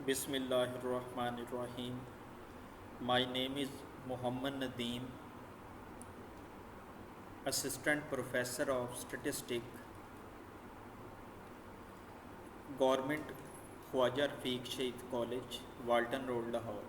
Bismillahirrahmanirrahim. My name is Muhammad Nadeem, Assistant Professor of Statistics, Government Khwaja Rafiq Shaheed College, Walton Road, Lahore.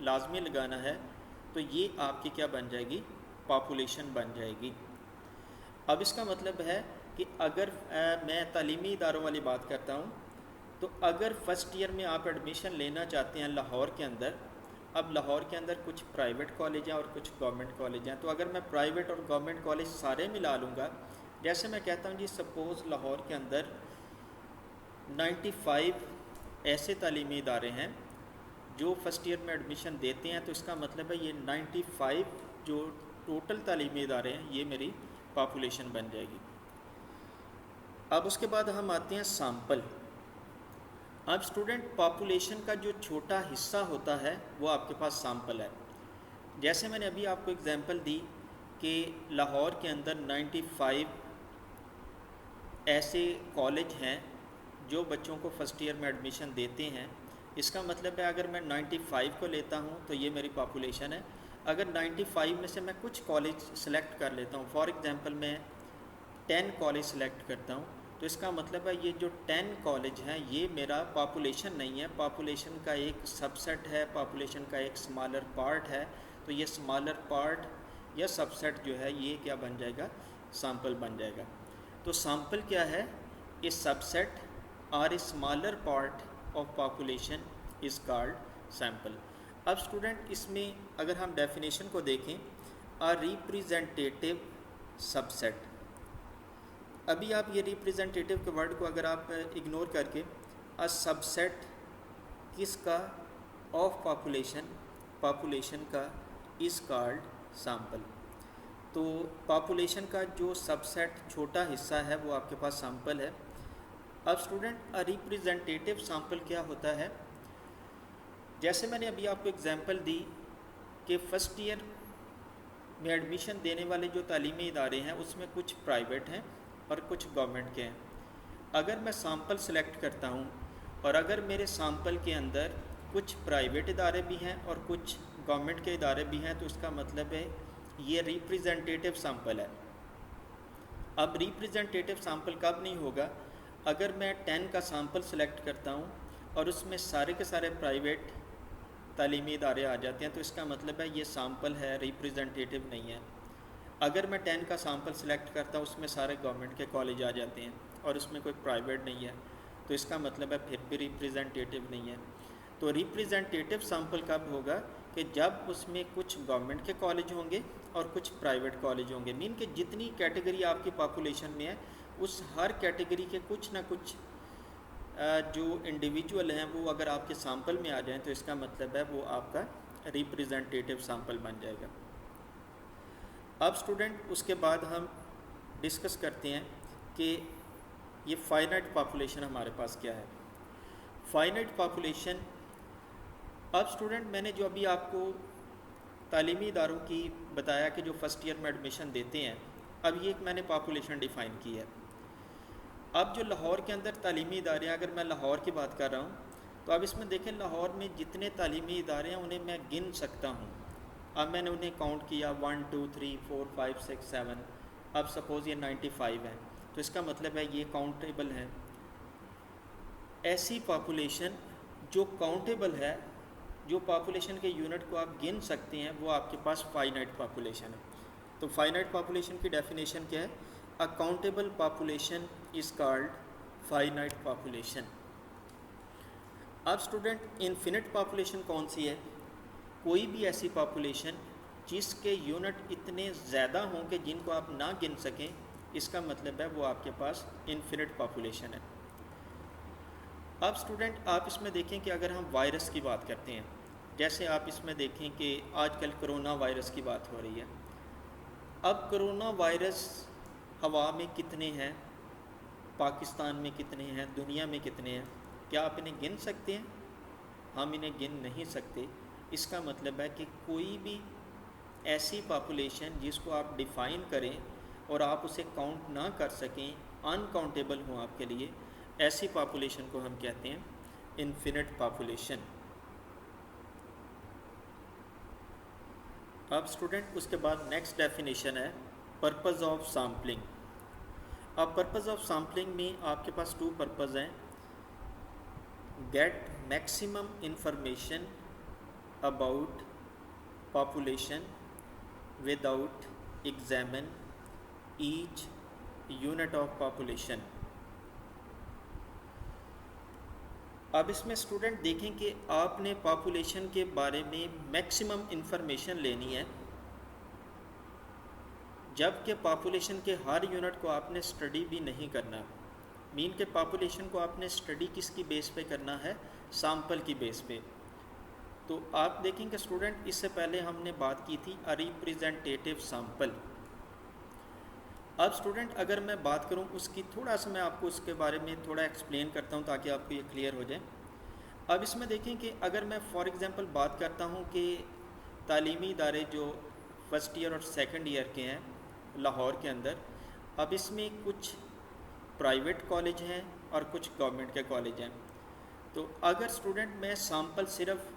لازمی لگانا ہے تو یہ آپ کی کیا بن جائے گی؟ پاپولیشن بن جائے گی۔ اب اس کا مطلب ہے کہ اگر میں تعلیمی اداروں والی بات کرتا ہوں تو اگر فرسٹ ایئر میں آپ ایڈمیشن لینا چاہتے ہیں لاہور کے اندر، اب لاہور کے اندر کچھ پرائیویٹ کالج ہیں اور کچھ گورنمنٹ کالج ہیں، تو اگر میں پرائیویٹ اور گورنمنٹ کالج سارے ملا لوں گا، جیسے میں کہتا ہوں جی سپوز لاہور کے اندر 95 ایسے تعلیمی ادارے ہیں جو فرسٹ ایئر میں ایڈمیشن دیتے ہیں، تو اس کا مطلب ہے یہ 95 جو ٹوٹل تعلیمی ادارے ہیں یہ میری پاپولیشن بن جائے گی۔ اب اس کے بعد ہم آتے ہیں سامپل۔ اب اسٹوڈنٹ پاپولیشن کا جو چھوٹا حصہ ہوتا ہے وہ آپ کے پاس سامپل ہے۔ جیسے میں نے ابھی آپ کو اگزامپل دی کہ لاہور کے اندر 95 ایسے کالج ہیں جو بچوں کو فرسٹ ایئر میں ایڈمیشن دیتے ہیں، اس کا مطلب ہے اگر میں 95 کو لیتا ہوں تو یہ میری پاپولیشن ہے۔ اگر 95 میں سے میں کچھ کالج سلیکٹ کر لیتا ہوں، فار ایگزامپل میں 10 کالج سلیکٹ کرتا ہوں، تو اس کا مطلب ہے یہ جو 10 کالج ہیں یہ میرا پاپولیشن نہیں ہے، پاپولیشن کا ایک سب سیٹ ہے، پاپولیشن کا ایک سمالر پارٹ ہے، تو یہ سمالر پارٹ یا سب سیٹ جو ہے یہ کیا بن جائے گا؟ سیمپل بن جائے گا۔ تو سیمپل کیا ہے؟ اے سب سیٹ اور a smaller part of population is called sample. اب اسٹوڈنٹ اس میں اگر ہم ڈیفینیشن کو دیکھیں، آ ریپریزنٹیٹیو سب سیٹ، ابھی آپ یہ ریپریزنٹیٹیو کے ورڈ کو اگر آپ اگنور کر کے سب سیٹ کس کا؟ آف پاپولیشن، پاپولیشن کا از کالڈ سیمپل۔ تو پاپولیشن کا جو سب سیٹ چھوٹا حصہ ہے وہ آپ کے پاس سیمپل ہے۔ اب اسٹوڈنٹ ریپریزنٹیٹیو سیمپل کیا ہوتا ہے؟ جیسے میں نے ابھی آپ کو اگزامپل دی کہ فرسٹ ایئر میں ایڈمیشن دینے والے جو تعلیمی ادارے ہیں اس میں کچھ پرائیویٹ ہیں اور کچھ گورنمنٹ کے ہیں۔ اگر میں سیمپل سلیکٹ کرتا ہوں اور اگر میرے سیمپل کے اندر کچھ پرائیویٹ ادارے بھی ہیں اور کچھ گورنمنٹ کے ادارے بھی ہیں، تو اس کا مطلب ہے یہ ریپریزنٹیٹیو سیمپل ہے۔ اب ریپریزنٹیٹیو سیمپل کب نہیں ہوگا؟ اگر میں 10 کا سیمپل سلیکٹ کرتا ہوں اور اس میں سارے کے سارے پرائیویٹ تعلیمی ادارے آ جاتے ہیں، تو اس کا مطلب ہے یہ سیمپل ہے، ریپریزنٹیٹیو نہیں ہے۔ اگر میں 10 کا سیمپل سلیکٹ کرتا ہوں اس میں سارے گورنمنٹ کے کالج آ جاتے ہیں اور اس میں کوئی پرائیویٹ نہیں ہے، تو اس کا مطلب ہے پھر بھی ریپریزنٹیٹیو نہیں ہے۔ تو ریپریزنٹیٹیو سیمپل کب ہوگا؟ کہ جب اس میں کچھ گورنمنٹ کے کالج ہوں گے اور کچھ پرائیویٹ کالج ہوں گے، مین کہ جتنی کیٹیگری آپ کی پاپولیشن میں ہے اس ہر کیٹیگری کے کچھ نہ کچھ جو انڈیویجول ہیں وہ اگر آپ کے سیمپل میں آ جائیں تو اس کا مطلب ہے وہ آپ کا ریپریزنٹیٹیو سیمپل بن جائے گا۔ اب اسٹوڈنٹ اس کے بعد ہم ڈسکس کرتے ہیں کہ یہ فائنائٹ پاپولیشن ہمارے پاس کیا ہے۔ فائنائٹ پاپولیشن، اب اسٹوڈنٹ میں نے جو ابھی آپ کو تعلیمی اداروں کی بتایا کہ جو فرسٹ ایئر میں ایڈمیشن دیتے ہیں، اب یہ ایک میں نے پاپولیشن ڈیفائن کی ہے۔ اب جو لاہور کے اندر تعلیمی ادارے ہیں، اگر میں لاہور کی بات کر رہا ہوں تو اب اس میں دیکھیں لاہور میں جتنے تعلیمی ادارے ہیں انہیں میں گن سکتا ہوں۔ اب میں نے انہیں کاؤنٹ کیا 1 2 3 4 5 6 7، اب سپوز یہ 95 ہے تو اس کا مطلب ہے یہ کاؤنٹیبل ہے۔ ایسی پاپولیشن جو کاؤنٹیبل ہے، جو پاپولیشن کے یونٹ کو آپ گن سکتے ہیں، وہ آپ کے پاس فائنائٹ پاپولیشن ہے۔ تو فائنائٹ پاپولیشن کی ڈیفینیشن کیا ہے؟ A countable population is called finite population۔ اب اسٹوڈنٹ انفینٹ پاپولیشن کون سی ہے؟ کوئی بھی ایسی پاپولیشن جس کے یونٹ اتنے زیادہ ہوں کہ جن کو آپ نہ گن سکیں، اس کا مطلب ہے وہ آپ کے پاس انفینٹ پاپولیشن ہے۔ اب اسٹوڈنٹ آپ اس میں دیکھیں کہ اگر ہم وائرس کی بات کرتے ہیں، جیسے آپ اس میں دیکھیں کہ آج کل کرونا وائرس کی بات ہو رہی ہے۔ اب کرونا وائرس ہوا میں کتنے ہیں، پاکستان میں کتنے ہیں، دنیا میں کتنے ہیں؟ کیا آپ انہیں گن سکتے ہیں؟ ہم انہیں گن نہیں سکتے۔ اس کا مطلب ہے کہ کوئی بھی ایسی پاپولیشن جس کو آپ ڈیفائن کریں اور آپ اسے کاؤنٹ نہ کر سکیں، ان کاؤنٹیبل ہوں آپ کے لیے، ایسی پاپولیشن کو ہم کہتے ہیں انفینٹ پاپولیشن۔ اب اسٹوڈنٹ اس کے بعد نیکسٹ ڈیفینیشن ہے پرپز آف سیمپلنگ۔ اب پرپز آف سیمپلنگ میں آپ کے پاس 2 پرپز ہیں، get maximum information about population without examine each unit of population. اب اس میں اسٹوڈنٹ دیکھیں کہ آپ نے پاپولیشن کے بارے میں میکسیمم انفارمیشن لینی ہے، جب کہ پاپولیشن کے ہر یونٹ کو آپ نے اسٹڈی بھی نہیں کرنا. مین کہ پاپولیشن کو آپ نے اسٹڈی کس کی بیس پہ کرنا ہے؟ سامپل کی بیس پہ. تو آپ دیکھیں کہ اسٹوڈنٹ اس سے پہلے ہم نے بات کی تھی ریپریزنٹیٹیو سامپل. اب اسٹوڈنٹ اگر میں بات کروں اس کی، تھوڑا سا میں آپ کو اس کے بارے میں تھوڑا ایکسپلین کرتا ہوں تاکہ آپ کو یہ کلیئر ہو جائے. اب اس میں دیکھیں کہ اگر میں فار ایگزامپل بات کرتا ہوں کہ تعلیمی ادارے جو فرسٹ ایئر اور سیکنڈ ایئر کے ہیں لاہور کے اندر، اب اس میں کچھ پرائیویٹ کالج ہیں اور کچھ گورنمنٹ کے کالج ہیں. تو اگر اسٹوڈنٹ میں سامپل صرف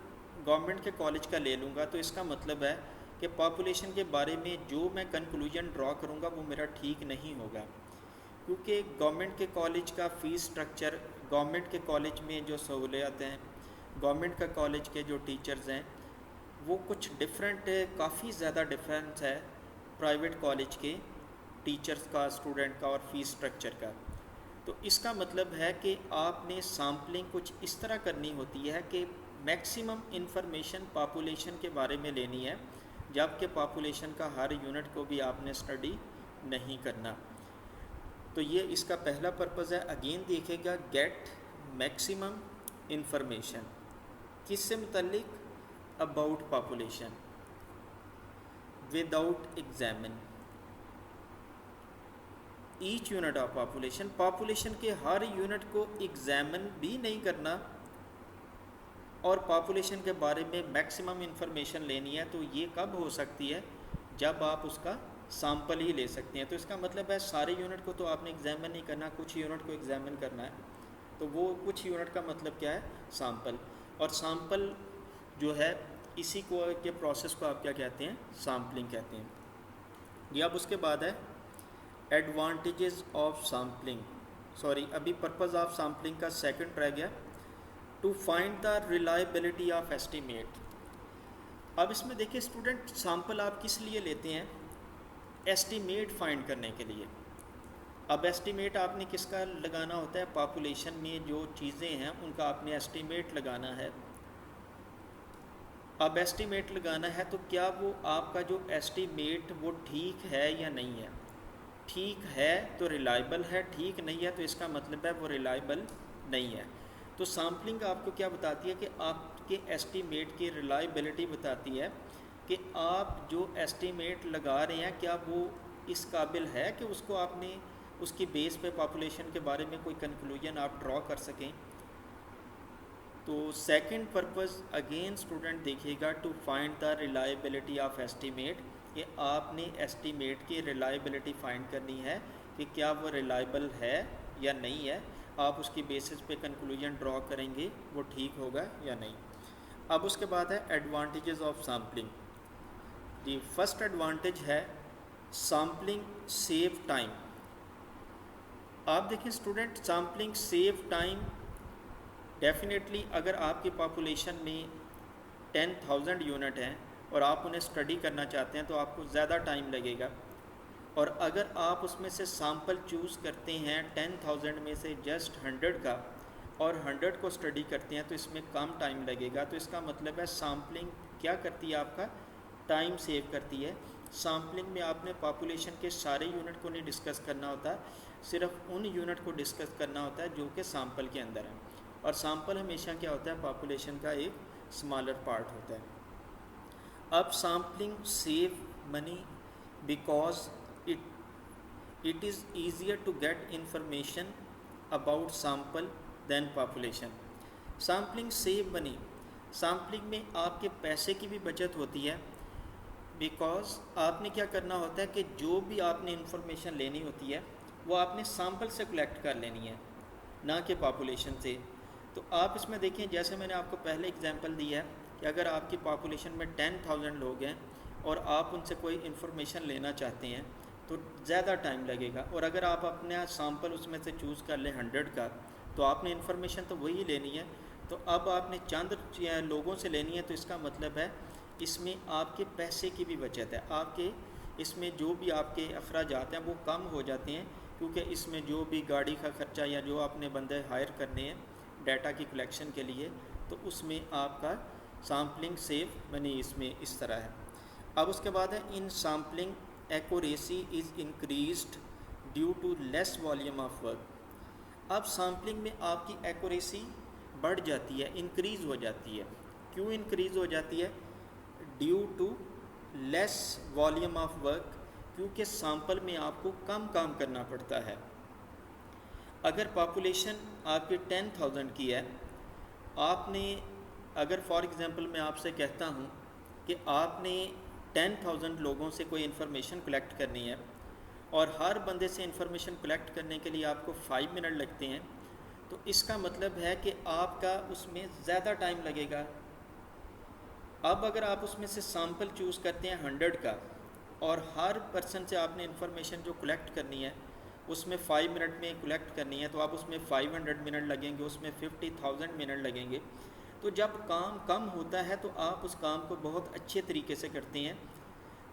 گورنمنٹ کے کالج کا لے لوں گا تو اس کا مطلب ہے کہ پاپولیشن کے بارے میں جو میں کنکلوژن ڈرا کروں گا وہ میرا ٹھیک نہیں ہوگا، کیونکہ گورنمنٹ کے کالج کا فیس سٹرکچر، گورنمنٹ کے کالج میں جو سہولیات ہیں، گورنمنٹ کا کالج کے جو ٹیچرز ہیں وہ کچھ ڈفرینٹ ہے، کافی زیادہ ڈفرینس ہے پرائیویٹ کالج کے ٹیچرز کا، اسٹوڈنٹ کا اور فیس سٹرکچر کا. تو اس کا مطلب ہے کہ آپ نے سامپلنگ کچھ اس طرح کرنی ہوتی ہے کہ میکسیمم انفارمیشن پاپولیشن کے بارے میں لینی ہے، جبکہ پاپولیشن کا ہر یونٹ کو بھی آپ نے اسٹڈی نہیں کرنا. تو یہ اس کا پہلا پرپز ہے. اگین دیکھے گا گیٹ میکسیمم انفارمیشن کس سے متعلق؟ About population without examine each unit of population. Population کے ہر یونٹ کو ایگزامن بھی نہیں کرنا اور پاپولیشن کے بارے میں میکسیمم انفارمیشن لینی ہے. تو یہ کب ہو سکتی ہے؟ جب آپ اس کا سامپل ہی لے سکتے ہیں. تو اس کا مطلب ہے سارے یونٹ کو تو آپ نے ایگزامن نہیں کرنا، کچھ یونٹ کو ایگزامن کرنا ہے. تو وہ کچھ یونٹ کا مطلب کیا ہے؟ سامپل. اور سامپل جو ہے اسی کو کے پروسیس کو آپ کیا کہتے ہیں؟ سامپلنگ کہتے ہیں. یہ اب اس کے بعد ہے ایڈوانٹیجز آف سامپلنگ. سوری، ابھی پرپز آف سامپلنگ کا سیکنڈ رہ گیا، to find the reliability of estimate. اب اس میں دیکھیں اسٹوڈنٹ، سامپل آپ کس لیے لیتے ہیں؟ ایسٹیمیٹ فائنڈ کرنے کے لیے. اب ایسٹیمیٹ آپ نے کس کا لگانا ہوتا ہے؟ پاپولیشن میں جو چیزیں ہیں ان کا آپ نے ایسٹیمیٹ لگانا ہے. اب ایسٹیمیٹ لگانا ہے تو کیا وہ آپ کا جو ایسٹیمیٹ وہ ٹھیک ہے یا نہیں ہے؟ ٹھیک ہے تو ریلائبل ہے، ٹھیک نہیں ہے تو اس کا مطلب ہے وہ ریلائبل نہیں ہے. تو سامپلنگ آپ کو کیا بتاتی ہے کہ آپ کے ایسٹیمیٹ کی ریلائبلٹی بتاتی ہے کہ آپ جو ایسٹیمیٹ لگا رہے ہیں کیا وہ اس قابل ہے کہ اس کو آپ نے اس کی بیس پہ پاپولیشن کے بارے میں کوئی کنکلوژن آپ ڈرا کر سکیں. تو سیکنڈ پرپز اگین اسٹوڈنٹ دیکھیے گا to find the reliability of estimate, کہ آپ نے ایسٹیمیٹ کی ریلائبلٹی فائنڈ کرنی ہے کہ کیا وہ ریلائبل ہے یا نہیں ہے. آپ اس کی بیسس پہ کنکلوژن ڈرا کریں گے وہ ٹھیک ہوگا یا نہیں. اب اس کے بعد ہے ایڈوانٹیجز آف سامپلنگ. جی فرسٹ ایڈوانٹیج ہے سامپلنگ سیو ٹائم. آپ دیکھیں student, sampling save time definitely. اگر آپ کی پاپولیشن میں 10,000 یونٹ ہیں اور آپ انہیں اسٹڈی کرنا چاہتے ہیں تو آپ کو زیادہ ٹائم لگے گا. اور اگر آپ اس میں سے سامپل چوز کرتے ہیں 10,000 میں سے جسٹ 100 کا اور 100 کو اسٹڈی کرتے ہیں تو اس میں کم ٹائم لگے گا. تو اس کا مطلب ہے سامپلنگ کیا کرتی ہے؟ آپ کا ٹائم سیو کرتی ہے. سامپلنگ میں آپ نے پاپولیشن کے سارے یونٹ کو نہیں ڈسکس کرنا ہوتا، صرف ان یونٹ کو ڈسکس کرنا ہوتا ہے جو کہ سامپل کے اندر ہیں. اور سامپل ہمیشہ کیا ہوتا ہے؟ پاپولیشن کا ایک اسمالر پارٹ ہوتا ہے. اب sampling save money because it is easier to get information about sample than population. Sampling save money, sampling میں آپ کے پیسے کی بھی بچت ہوتی ہے، بیکاز آپ نے کیا کرنا ہوتا ہے کہ جو بھی آپ نے انفارمیشن لینی ہوتی ہے وہ آپ نے سامپل سے کلیکٹ کر لینی ہے، نہ کہ پاپولیشن سے. تو آپ اس میں دیکھیں جیسے میں نے آپ کو پہلے اگزامپل دی ہے کہ اگر آپ کی پاپولیشن میں 10,000 لوگ ہیں اور آپ ان سے کوئی انفارمیشن لینا چاہتے ہیں تو زیادہ ٹائم لگے گا. اور اگر آپ اپنا سامپل اس میں سے چوز کر لیں 100 کا تو آپ نے انفارمیشن تو وہی لینی ہے تو اب آپ نے چند لوگوں سے لینی ہے تو اس کا مطلب ہے اس میں آپ کے پیسے کی بھی بچت ہے، آپ کے اس میں جو بھی آپ کے اخراجات ہیں وہ کم ہو جاتے ہیں، کیونکہ اس میں جو بھی گاڑی کا خرچہ یا جو آپ نے بندے ہائر کرنے ہیں ڈیٹا کی کلیکشن کے لیے، تو اس میں آپ کا سامپلنگ سیو منی اس میں اس طرح ہے۔ اب اس کے بعد ہے in sampling accuracy is increased due to less volume of work. اب سامپلنگ میں آپ کی ایکوریسی بڑھ جاتی ہے، انکریز ہو جاتی ہے۔ کیوں انکریز ہو جاتی ہے؟ Due to less volume of work, کیونکہ سامپل میں آپ کو کم کام کرنا پڑتا ہے۔ اگر پاپولیشن آپ کی 10,000 کی ہے، آپ نے اگر فار ایگزامپل میں آپ سے کہتا ہوں کہ آپ نے 10,000 لوگوں سے کوئی انفارمیشن کلیکٹ کرنی ہے اور ہر بندے سے انفارمیشن کلیکٹ کرنے کے لیے آپ کو 5 منٹ لگتے ہیں، تو اس کا مطلب ہے کہ آپ کا اس میں زیادہ ٹائم لگے گا۔ اب اگر آپ اس میں سے سامپل چوز کرتے ہیں 100 کا اور ہر پرسن سے آپ نے انفارمیشن جو کلیکٹ کرنی ہے اس میں 5 منٹ میں کلیکٹ کرنی ہے، تو آپ اس میں 500 منٹ لگیں گے، اس میں 50,000 منٹ لگیں گے۔ تو جب کام کم ہوتا ہے تو آپ اس کام کو بہت اچھے طریقے سے کرتے ہیں،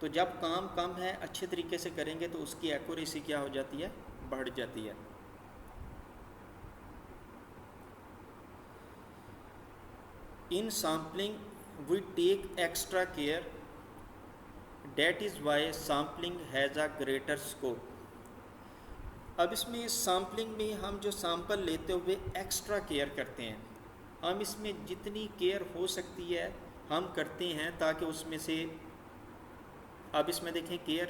تو جب کام کم ہے اچھے طریقے سے کریں گے تو اس کی ایکوریسی کیا ہو جاتی ہے؟ بڑھ جاتی ہے۔ In sampling we take extra care, that is why sampling has a greater scope. اب اس میں سامپلنگ میں ہم جو سامپل لیتے ہوئے ایکسٹرا کیئر کرتے ہیں، ہم اس میں جتنی کیئر ہو سکتی ہے ہم کرتے ہیں تاکہ اس میں سے، اب اس میں دیکھیں کیئر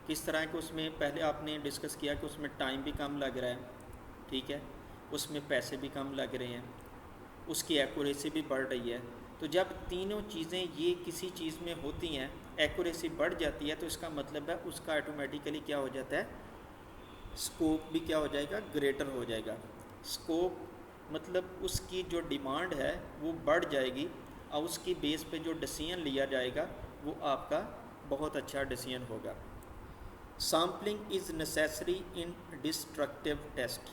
کس طرح کہ اس میں پہلے آپ نے ڈسکس کیا کہ اس میں ٹائم بھی کم لگ رہا ہے، ٹھیک ہے، اس میں پیسے بھی کم لگ رہے ہیں، اس کی ایکوریسی بھی بڑھ رہی ہے۔ تو جب تینوں چیزیں یہ کسی چیز میں ہوتی ہیں، ایکوریسی بڑھ جاتی ہے، تو اس کا مطلب ہے اس کا آٹومیٹیکلی کیا ہو جاتا ہے؟ اسکوپ بھی کیا ہو جائے گا؟ گریٹر ہو جائے گا۔ اسکوپ مطلب اس کی جو ڈیمانڈ ہے وہ بڑھ جائے گی اور اس کی بیس پہ جو ڈیسیژن لیا جائے گا وہ آپ کا بہت اچھا ڈیسیژن ہوگا۔ سامپلنگ از نیسیسری ان ڈسٹرکٹیو ٹیسٹ۔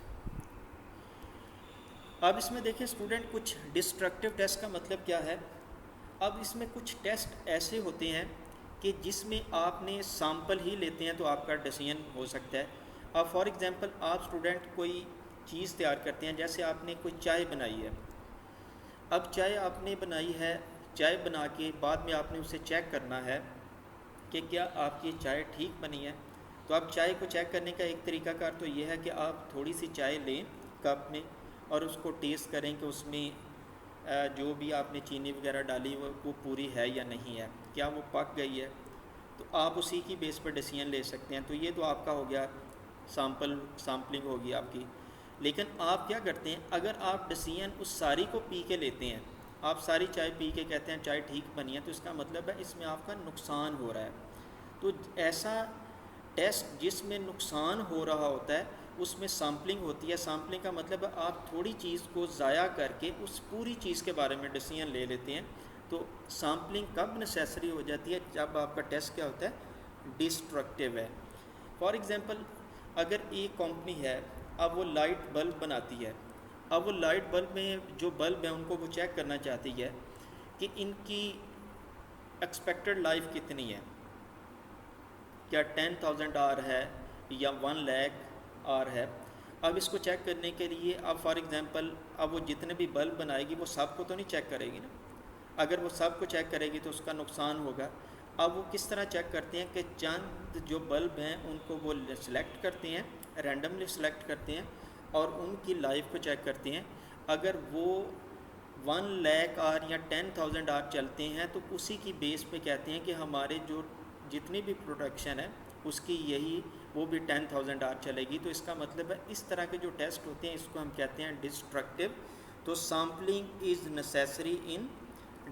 اب اس میں دیکھیں اسٹوڈنٹ، کچھ ڈسٹرکٹیو ٹیسٹ کا مطلب کیا ہے؟ اب اس میں کچھ ٹیسٹ ایسے ہوتے ہیں کہ جس میں آپ نے سامپل ہی لیتے ہیں تو آپ کا ڈیسیژن ہو سکتا ہے۔ اب فار ایگزامپل آپ اسٹوڈنٹ کوئی چیز تیار کرتے ہیں، جیسے آپ نے کوئی چائے بنائی ہے، اب چائے آپ نے بنائی ہے، چائے بنا کے بعد میں آپ نے اسے چیک کرنا ہے کہ کیا آپ کی چائے ٹھیک بنی ہے۔ تو اب چائے کو چیک کرنے کا ایک طریقہ کار تو یہ ہے کہ آپ تھوڑی سی چائے لیں کپ میں اور اس کو ٹیسٹ کریں کہ اس میں جو بھی آپ نے چینی وغیرہ ڈالی وہ پوری ہے یا نہیں ہے، کیا وہ پک گئی ہے، تو آپ اسی کی بیس پر ڈیسیژن لے سکتے ہیں۔ تو یہ تو آپ کا ہو گیا سامپلنگ ہوگی آپ کی۔ لیکن آپ کیا کرتے ہیں، اگر آپ ڈیسیژن اس ساری کو پی کے لیتے ہیں، آپ ساری چائے پی کے کہتے ہیں چائے ٹھیک بنی ہے، تو اس کا مطلب ہے اس میں آپ کا نقصان ہو رہا ہے۔ تو ایسا ٹیسٹ جس میں نقصان ہو رہا ہوتا ہے اس میں سامپلنگ ہوتی ہے۔ سامپلنگ کا مطلب ہے آپ تھوڑی چیز کو ضائع کر کے اس پوری چیز کے بارے میں ڈیسیژن لے لیتے ہیں۔ تو سامپلنگ کب نیسیسری ہو جاتی ہے؟ جب آپ کا ٹیسٹ کیا ہوتا ہے؟ ڈسٹرکٹیو ہے۔ فار ایگزامپل اگر ایک کمپنی ہے، اب وہ لائٹ بلب بناتی ہے، اب وہ لائٹ بلب میں جو بلب ہیں ان کو وہ چیک کرنا چاہتی ہے کہ ان کی ایکسپیکٹڈ لائف کتنی ہے، کیا 10,000 آر ہے یا 1 لاکھ آر ہے۔ اب اس کو چیک کرنے کے لیے اب فار ایگزامپل اب وہ جتنے بھی بلب بنائے گی وہ سب کو تو نہیں چیک کرے گی نا، اگر وہ سب کو چیک کرے گی تو اس کا نقصان ہوگا۔ اب وہ کس طرح چیک کرتے ہیں کہ چند جو بلب ہیں ان کو وہ سلیکٹ کرتے ہیں، رینڈملی سلیکٹ کرتے ہیں اور ان کی لائف کو چیک کرتے ہیں۔ اگر وہ 1 لاکھ آر یا 10,000 آر چلتے ہیں تو اسی کی بیس پہ کہتے ہیں کہ ہمارے جو جتنی بھی پروڈکشن ہے اس کی یہی وہ بھی 10,000 آر چلے گی۔ تو اس کا مطلب ہے اس طرح کے جو ٹیسٹ ہوتے ہیں اس کو ہم کہتے ہیں ڈسٹرکٹیو۔ تو سامپلنگ از نیسیسری ان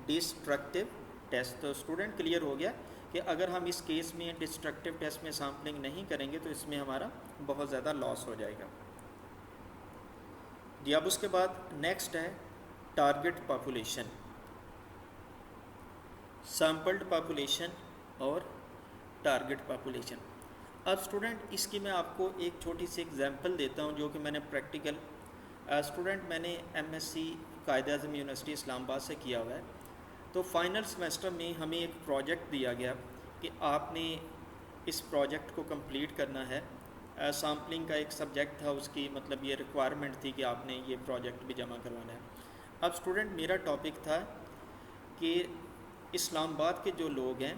ڈسٹرکٹیو ٹیسٹ۔ تو اسٹوڈنٹ کلیئر ہو گیا کہ اگر ہم اس کیس میں ڈسٹرکٹیو ٹیسٹ میں سامپلنگ نہیں کریں گے تو اس میں ہمارا بہت زیادہ لاس ہو جائے گا۔ جی اب اس کے بعد نیکسٹ ہے ٹارگٹ پاپولیشن، سیمپلڈ پاپولیشن اور ٹارگٹ پاپولیشن۔ اب اسٹوڈنٹ اس کی میں آپ کو ایک چھوٹی سی ایگزامپل دیتا ہوں جو کہ میں نے پریکٹیکل اسٹوڈنٹ میں نے M S C Quaid Azam university اسلام آباد سے کیا ہوا ہے. تو فائنل سمیسٹر میں ہمیں ایک پروجیکٹ دیا گیا کہ آپ نے اس پروجیکٹ کو کمپلیٹ کرنا ہے. سامپلنگ کا ایک سبجیکٹ تھا, اس کی مطلب یہ ریکوائرمنٹ تھی کہ آپ نے یہ پروجیکٹ بھی جمع کروانا ہے. اب اسٹوڈنٹ میرا ٹاپک تھا کہ اسلام آباد کے جو لوگ ہیں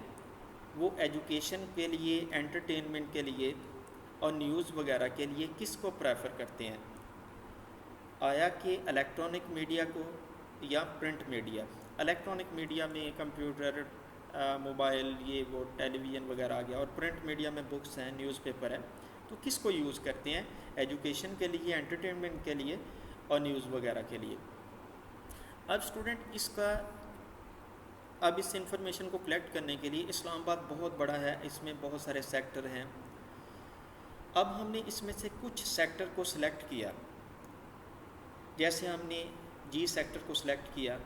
وہ ایجوکیشن کے لیے, انٹرٹینمنٹ کے لیے اور نیوز وغیرہ کے لیے کس کو پریفر کرتے ہیں, آیا کہ الیکٹرانک میڈیا کو یا پرنٹ میڈیا. الیکٹرانک میڈیا میں کمپیوٹر, موبائل, یہ وہ ٹیلی ویژن وغیرہ آ گیا, اور پرنٹ میڈیا میں بکس ہیں, نیوز پیپر ہے. تو کس کو یوز کرتے ہیں ایجوکیشن کے لیے, انٹرٹینمنٹ کے لیے اور نیوز وغیرہ کے لیے. اب اسٹوڈنٹ اس انفارمیشن کو کلیکٹ کرنے کے لیے اسلام آباد بہت بڑا ہے, اس میں بہت سارے سیکٹر ہیں. اب ہم نے اس میں سے کچھ سیکٹر کو سلیکٹ کیا, جیسے ہم نے جی سیکٹر کو سلیکٹ کیا.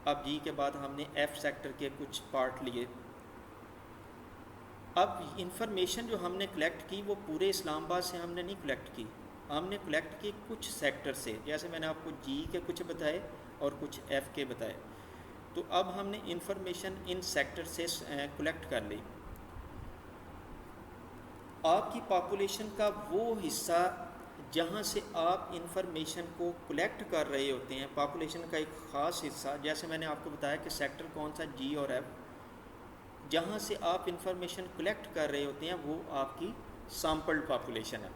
اب جی کے بعد ہم نے ایف سیکٹر کے کچھ پارٹ لیے. اب انفارمیشن جو ہم نے کلیکٹ کی وہ پورے اسلام آباد سے ہم نے نہیں کلیکٹ کی, ہم نے کلیکٹ کی کچھ سیکٹر سے, جیسے میں نے آپ کو جی کے کچھ بتائے اور کچھ ایف کے بتائے. تو اب ہم نے انفارمیشن ان سیکٹر سے کلیکٹ کر لی. آپ کی پاپولیشن کا وہ حصہ جہاں سے آپ انفارمیشن کو کلیکٹ کر رہے ہوتے ہیں, پاپولیشن کا ایک خاص حصہ, جیسے میں نے آپ کو بتایا کہ سیکٹر کون سا, جی اور ایف, جہاں سے آپ انفارمیشن کلیکٹ کر رہے ہوتے ہیں وہ آپ کی سیمپلڈ پاپولیشن ہے.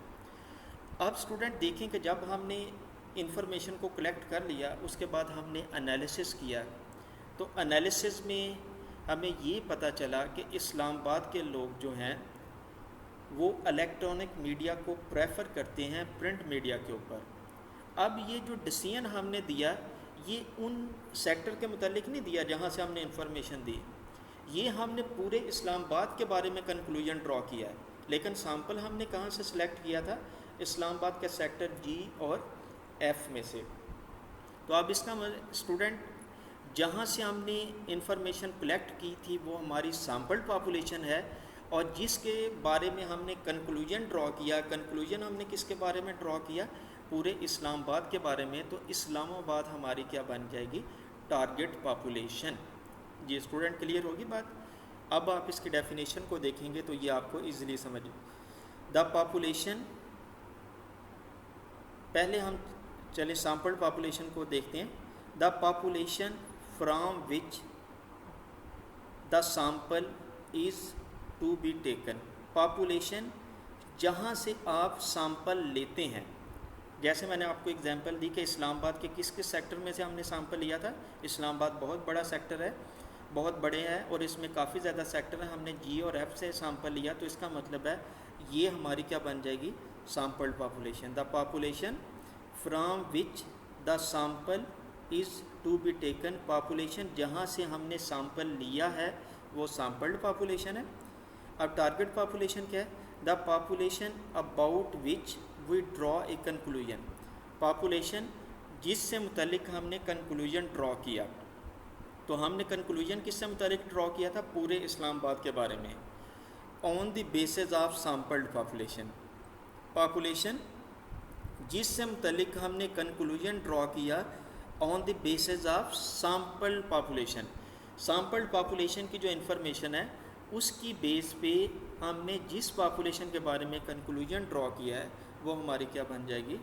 اب اسٹوڈنٹ دیکھیں کہ جب ہم نے انفارمیشن کو کلیکٹ کر لیا, اس کے بعد ہم نے انالیسس کیا. تو انالیسس میں ہمیں یہ پتہ چلا کہ اسلام آباد کے لوگ جو ہیں وہ الیکٹرانک میڈیا کو پریفر کرتے ہیں پرنٹ میڈیا کے اوپر. اب یہ جو ڈیسیژن ہم نے دیا یہ ان سیکٹر کے متعلق نہیں دیا جہاں سے ہم نے انفارمیشن دی, یہ ہم نے پورے اسلام آباد کے بارے میں کنکلوژن ڈرا کیا ہے. لیکن سیمپل ہم نے کہاں سے سلیکٹ کیا تھا, اسلام آباد کے سیکٹر جی اور ایف میں سے. تو اب اس کا اسٹوڈنٹ جہاں سے ہم نے انفارمیشن کلیکٹ کی تھی وہ ہماری سیمپلڈ پاپولیشن ہے, اور جس کے بارے میں ہم نے کنکلوژن ڈرا کیا, کنکلوژن ہم نے کس کے بارے میں ڈرا کیا, پورے اسلام آباد کے بارے میں. تو اسلام آباد ہماری کیا بن جائے گی, ٹارگٹ پاپولیشن. جی اسٹوڈنٹ کلیئر ہوگی بات. اب آپ اس کی ڈیفینیشن کو دیکھیں گے تو یہ آپ کو ایزیلی سمجھ. دا پاپولیشن, پہلے ہم چلے سیمپلڈ پاپولیشن کو دیکھتے ہیں. The population from which the sample is to be taken. Population جہاں سے آپ سیمپل لیتے ہیں, جیسے میں نے آپ کو اگزامپل دی کہ اسلام آباد کے کس کس سیکٹر میں سے ہم نے سیمپل لیا تھا. اسلام آباد بہت بڑا سیکٹر ہے, بہت بڑے ہیں, اور اس میں کافی زیادہ سیکٹر ہیں. ہم نے جی اور ایف سے سیمپل لیا, تو اس کا مطلب ہے یہ ہماری کیا بن جائے گی, sampled population. The population from which the sample is to be taken. Population جہاں سے ہم نے سیمپل لیا ہے وہ سیمپلڈ پاپولیشن ہے. اب ٹارگٹ پاپولیشن کیا ہے, the population about which we draw a conclusion. Population جس سے متعلق ہم نے کنکلوژن ڈرا کیا. تو ہم نے کنکلوژن کس سے متعلق ڈرا کیا تھا, پورے اسلام آباد کے بارے میں, on the basis of sampled population. Population جس سے متعلق ہم نے کنکلوژن ڈرا کیا on the basis of sampled population. Sampled population کی جو انفارمیشن ہے اس کی بیس پہ ہم نے جس پاپولیشن کے بارے میں کنکلوژن ڈرا کیا ہے وہ ہماری کیا بن جائے گی,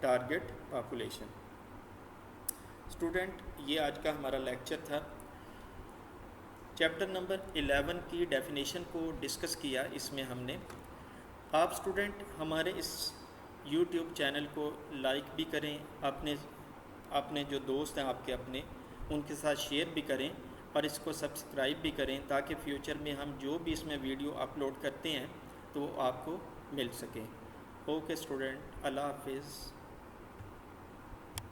ٹارگٹ پاپولیشن. اسٹوڈنٹ یہ آج کا ہمارا لیکچر تھا. چیپٹر نمبر 11 کی ڈیفینیشن کو ڈسکس کیا. اس میں ہم نے, آپ اسٹوڈنٹ ہمارے اس یوٹیوب چینل کو لائک بھی کریں, اپنے جو دوست ہیں آپ کے اپنے, ان کے ساتھ شیئر بھی کریں, اور اس کو سبسکرائب بھی کریں تاکہ فیوچر میں ہم جو بھی اس میں ویڈیو اپلوڈ کرتے ہیں تو وہ آپ کو مل سکیں. اوکے اسٹوڈنٹ, اللہ حافظ.